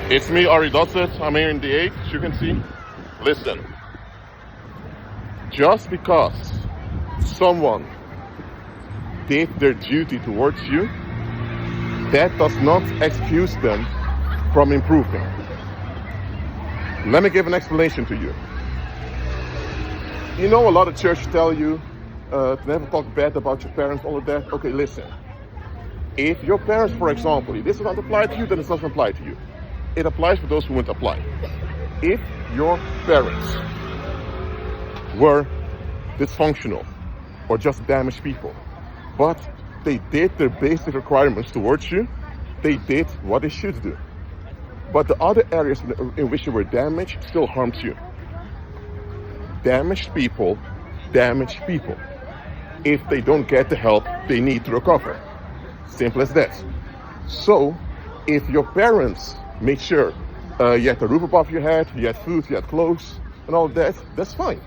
It's me, Ari Dotset. I'm here in the 8, as you can see. Listen, just because someone did their duty towards you, that does not excuse them from improving. Let me give an explanation to you. You know, a lot of churches tell you to never talk bad about your parents, all of that. Okay, listen. If your parents, for example, this does not apply to you, then it doesn't apply to you. It applies for those who won't apply. If your parents were dysfunctional or just damaged people, but they did their basic requirements towards you, they did what they should do. But the other areas in which you were damaged still harmed you. Damaged people damage people. If they don't get the help they need to recover. Simple as that. So, if your parents made sure you had a roof above your head, you had food, you had clothes, and all that, that's fine.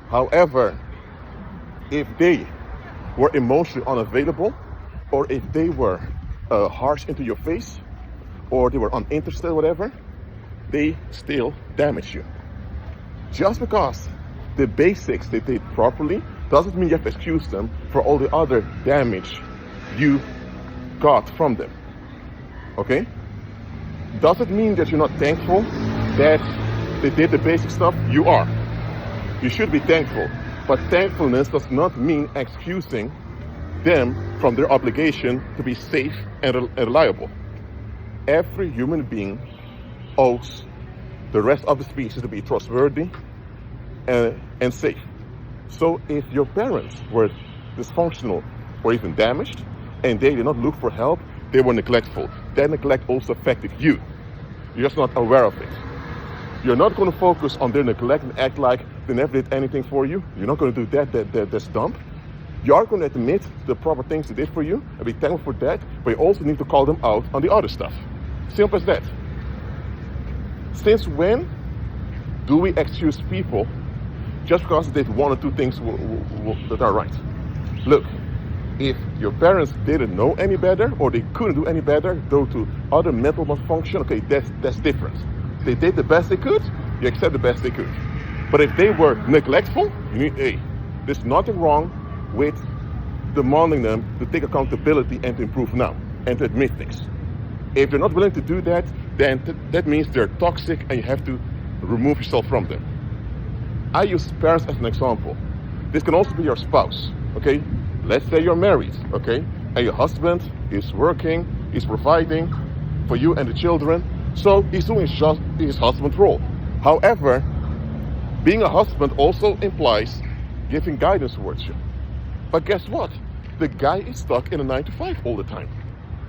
However, if they were emotionally unavailable, or if they were harsh into your face, or they were uninterested, whatever, they still damage you. Just because the basics they did properly doesn't mean you have to excuse them for all the other damage you got from them. Okay? Does it mean that you're not thankful that they did the basic stuff? You are. You should be thankful. But thankfulness does not mean excusing them from their obligation to be safe and reliable. Every human being owes the rest of the species to be trustworthy and safe. So if your parents were dysfunctional or even damaged, and they did not look for help, they were neglectful. That neglect also affected you. You're just not aware of it. You're not going to focus on their neglect and act like they never did anything for you. You're not going to do that. That's dumb. You are going to admit the proper things they did for you and be thankful for that, but you also need to call them out on the other stuff. Simple as that. Since when do we excuse people just because they did one or two things that are right? Look, if your parents didn't know any better or they couldn't do any better due to other mental malfunction, okay, that's different. They did the best they could, you accept the best they could. But if they were neglectful, there's nothing wrong with demanding them to take accountability and to improve now and to admit things. If they're not willing to do that, then that means they're toxic and you have to remove yourself from them. I use parents as an example. This can also be your spouse, okay? Let's say you're married, okay? And your husband is working, he's providing for you and the children, so he's doing his husband role. However, being a husband also implies giving guidance towards you. But guess what? The guy is stuck in a 9-to-5 all the time.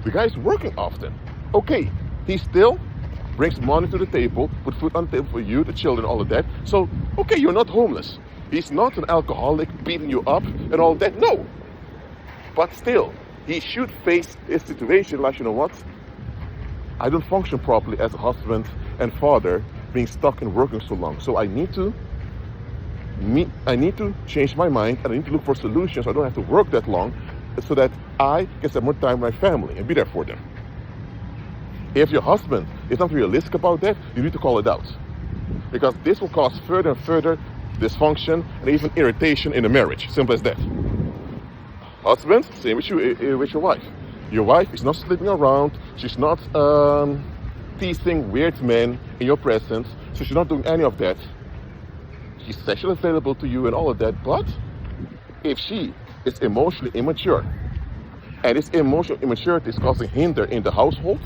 The guy is working often. Okay, he still brings money to the table, put food on the table for you, the children, all of that. So, okay, you're not homeless. He's not an alcoholic beating you up and all that. No. But still, he should face his situation like, you know what? I don't function properly as a husband and father being stuck and working so long. So I need to change my mind and I need to look for solutions so I don't have to work that long so that I can spend more time with my family and be there for them. If your husband is not realistic about that, you need to call it out. Because this will cause further and further dysfunction and even irritation in the marriage. Simple as that. Husband, same with you, with your wife. Your wife is not sleeping around. She's not teasing weird men in your presence. So she's not doing any of that. She's sexually available to you and all of that. But if she is emotionally immature, and this emotional immaturity is causing hinder in the household,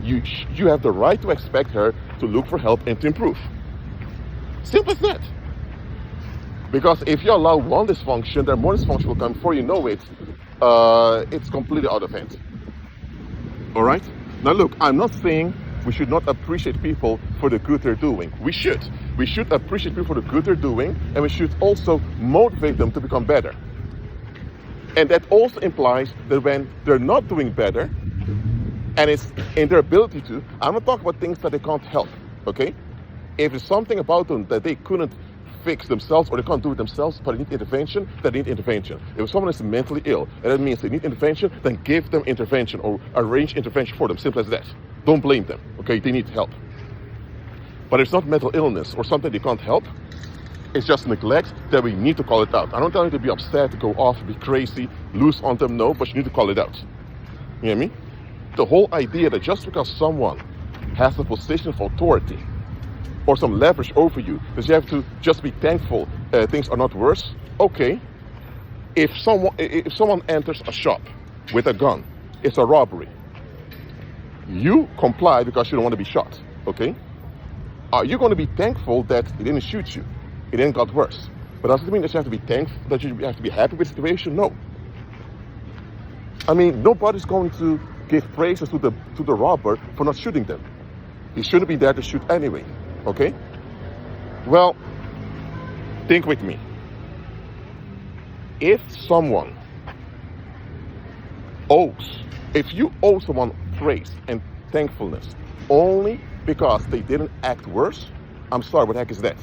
you have the right to expect her to look for help and to improve. Simple as that. Because if you allow one dysfunction, then more dysfunction will come before you know it. It's completely out of hand. All right? Now look, I'm not saying we should not appreciate people for the good they're doing. We should. We should appreciate people for the good they're doing, and we should also motivate them to become better. And that also implies that when they're not doing better, and it's in their ability to, I'm not talking about things that they can't help, okay? If there's something about them that they couldn't fix themselves or they can't do it themselves, but they need intervention, then they need intervention. If someone is mentally ill, and that means they need intervention, then give them intervention or arrange intervention for them. Simple as that. Don't blame them. Okay, they need help. But it's not mental illness or something they can't help. It's just neglect that we need to call it out. I don't tell you to be upset, to go off, be crazy, loose on them, no, but you need to call it out. You know what I mean? The whole idea that just because someone has a position of authority or some leverage over you, that you have to just be thankful things are not worse. Okay, if someone enters a shop with a gun, it's a robbery. You comply because you don't want to be shot, okay? Are you going to be thankful that he didn't shoot you? It then got worse. But does it mean that you have to be thankful, that you have to be happy with the situation? No. I mean, nobody's going to give praises to the robber for not shooting them. He shouldn't be there to shoot anyway, okay? Well, think with me. If you owe someone praise and thankfulness only because they didn't act worse, I'm sorry, what the heck is that?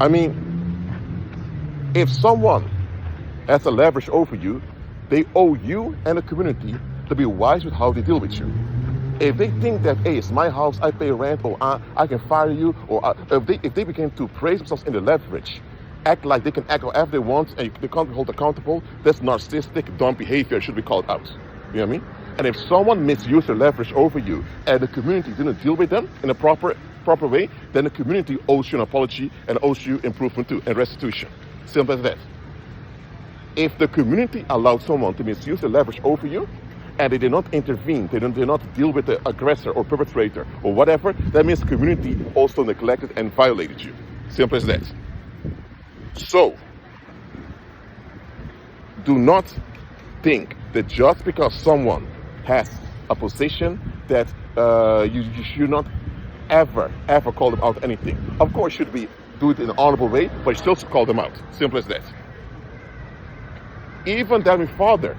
I mean, if someone has a leverage over you, they owe you and the community to be wise with how they deal with you. If they think that, hey, it's my house, I pay rent, or I can fire you, or if they begin to praise themselves in the leverage, act like they can act whatever they want and they can't be held accountable, that's narcissistic, dumb behavior, should be called out. You know what I mean? And if someone misused their leverage over you and the community didn't deal with them in a proper way, then the community owes you an apology and owes you improvement too and restitution. Simple as that. If the community allowed someone to misuse their leverage over you and they did not intervene, they did not deal with the aggressor or perpetrator or whatever, that means the community also neglected and violated you. Simple as that. So, do not think that just because someone has a position that you should not ever call them out anything. Of course, you should do it in an honorable way, but you still should call them out. Simple as that. Even the Heavenly Father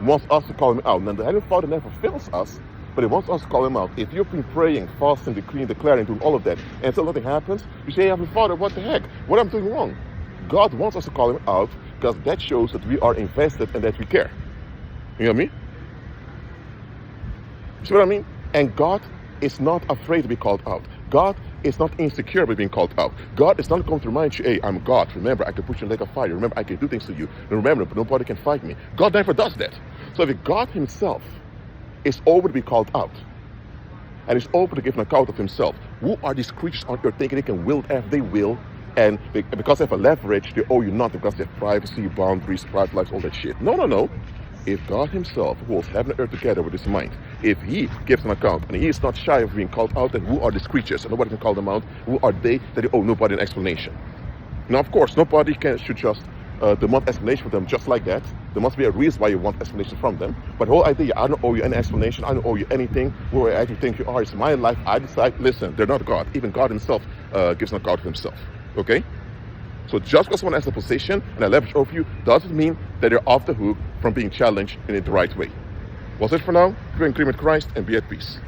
wants us to call him out. Now, the Heavenly Father never fails us, but he wants us to call him out. If you've been praying, fasting, decreeing, declaring, doing all of that, and still nothing happens, you say, Heavenly Father, what the heck? What am I doing wrong? God wants us to call him out because that shows that we are invested and that we care. You know what I mean? See what I mean? And God is not afraid to be called out. God is not insecure by being called out. God is not going to remind you, hey, I'm God. Remember, I can put you in a lake of fire. Remember, I can do things to you. And remember, nobody can fight me. God never does that. So if God himself is over to be called out, and is open to give an account of himself, who are these creatures on earth thinking they can will as they will, and because they have a leverage, they owe you nothing because they have privacy, boundaries, private lives, all that shit. No. If God himself, who holds heaven and earth together with his mind, if he gives an account and he is not shy of being called out, then who are these creatures? And nobody can call them out. Who are they that they owe nobody an explanation? Now, of course, nobody should just demand explanation from them just like that. There must be a reason why you want explanation from them. But the whole idea, I don't owe you any explanation. I don't owe you anything. Who I actually think you are, it's my life. I decide, listen, they're not God. Even God himself gives an account of himself. Okay? So just because someone has a position and a leverage over you doesn't mean that they're off the hook from being challenged in the right way. Was it for now? Go in agreement with Christ and be at peace.